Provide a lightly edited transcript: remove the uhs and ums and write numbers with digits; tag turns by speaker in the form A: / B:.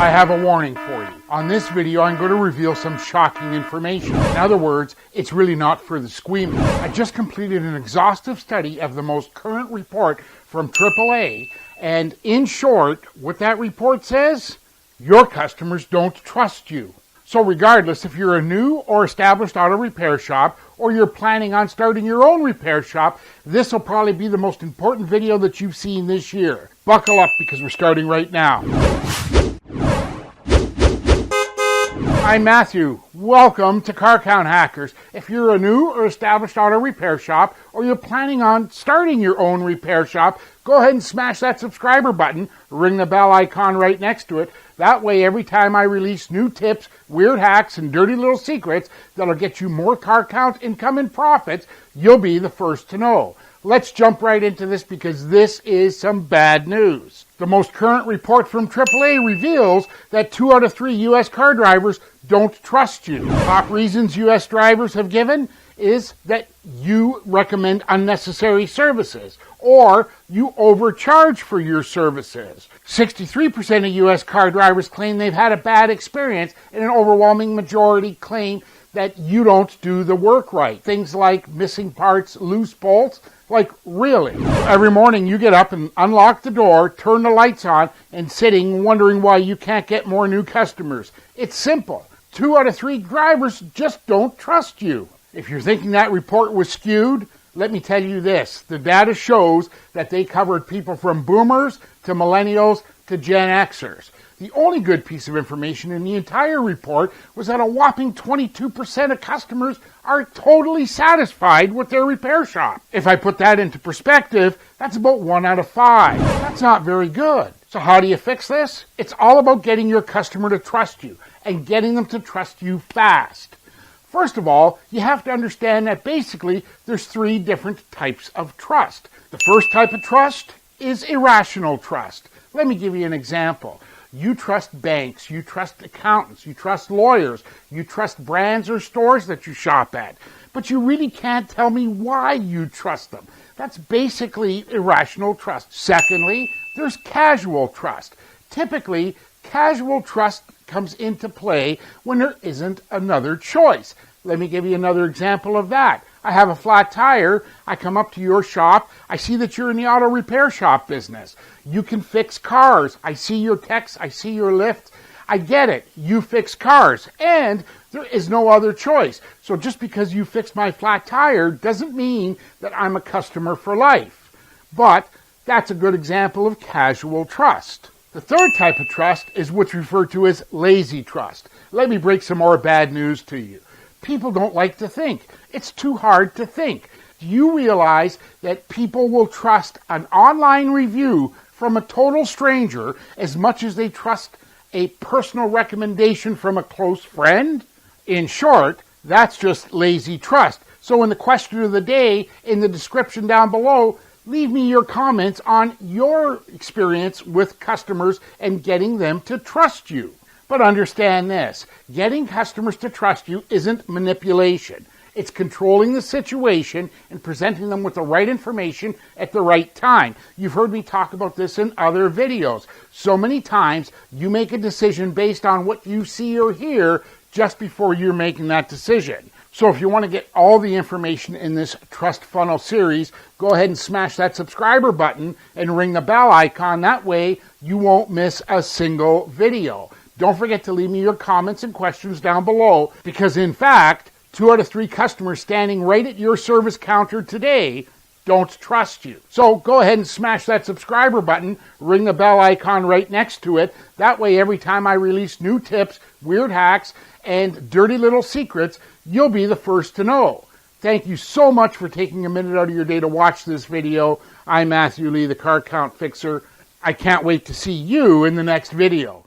A: I have a warning for you. On this video, I'm going to reveal some shocking information. In other words, it's really not for the squeamish. I just completed an exhaustive study of the most current report from AAA, and in short, what that report says, your customers don't trust you. So regardless if you're a new or established auto repair shop, or you're planning on starting your own repair shop, this will probably be the most important video that you've seen this year. Buckle up because we're starting right now. I'm Matthew. Welcome to Car Count Hackers. If you're a new or established auto repair shop, or you're planning on starting your own repair shop, go ahead and smash that subscriber button, ring the bell icon right next to it. That way, every time I release new tips, weird hacks, and dirty little secrets that'll get you more car count, income, and profits, you'll be the first to know. Let's jump right into this because this is some bad news. The most current report from AAA reveals that 2 out of 3 U.S. car drivers don't trust you. Top reasons U.S. drivers have given is that you recommend unnecessary services or you overcharge for your services. 63% of U.S. car drivers claim they've had a bad experience, and an overwhelming majority claim that you don't do the work right. Things like missing parts, loose bolts. Like, really? Every morning you get up and unlock the door, turn the lights on, and sitting wondering why you can't get more new customers. It's simple. 2 out of 3 drivers just don't trust you. If you're thinking that report was skewed, let me tell you this. The data shows that they covered people from boomers to millennials to Gen Xers. The only good piece of information in the entire report was that a whopping 22% of customers are totally satisfied with their repair shop. If I put that into perspective, that's about 1 out of 5. That's not very good. So how do you fix this? It's all about getting your customer to trust you and getting them to trust you fast. First of all, you have to understand that basically there's 3 different types of trust. The first type of trust is irrational trust. Let me give you an example. You trust banks, you trust accountants, you trust lawyers, you trust brands or stores that you shop at, but you really can't tell me why you trust them. That's basically irrational trust. Secondly, there's casual trust. Typically, casual trust comes into play when there isn't another choice. Let me give you another example of that. I have a flat tire. I come up to your shop. I see that you're in the auto repair shop business. You can fix cars. I see your texts. I see your lifts. I get it. You fix cars. And there is no other choice. So just because you fixed my flat tire doesn't mean that I'm a customer for life. But that's a good example of casual trust. The third type of trust is what's referred to as lazy trust. Let me break some more bad news to you. People don't like to think. It's too hard to think. Do you realize that people will trust an online review from a total stranger as much as they trust a personal recommendation from a close friend? In short, that's just lazy trust. So in the question of the day, in the description down below, leave me your comments on your experience with customers and getting them to trust you. But understand this, getting customers to trust you isn't manipulation. It's controlling the situation and presenting them with the right information at the right time. You've heard me talk about this in other videos. So many times you make a decision based on what you see or hear just before you're making that decision. So if you want to get all the information in this Trust Funnel series, go ahead and smash that subscriber button and ring the bell icon. That way you won't miss a single video. Don't forget to leave me your comments and questions down below because, in fact, 2 out of 3 customers standing right at your service counter today don't trust you. So go ahead and smash that subscriber button, ring the bell icon right next to it. That way, every time I release new tips, weird hacks, and dirty little secrets, you'll be the first to know. Thank you so much for taking a minute out of your day to watch this video. I'm Matthew Lee, the Car Count Fixer. I can't wait to see you in the next video.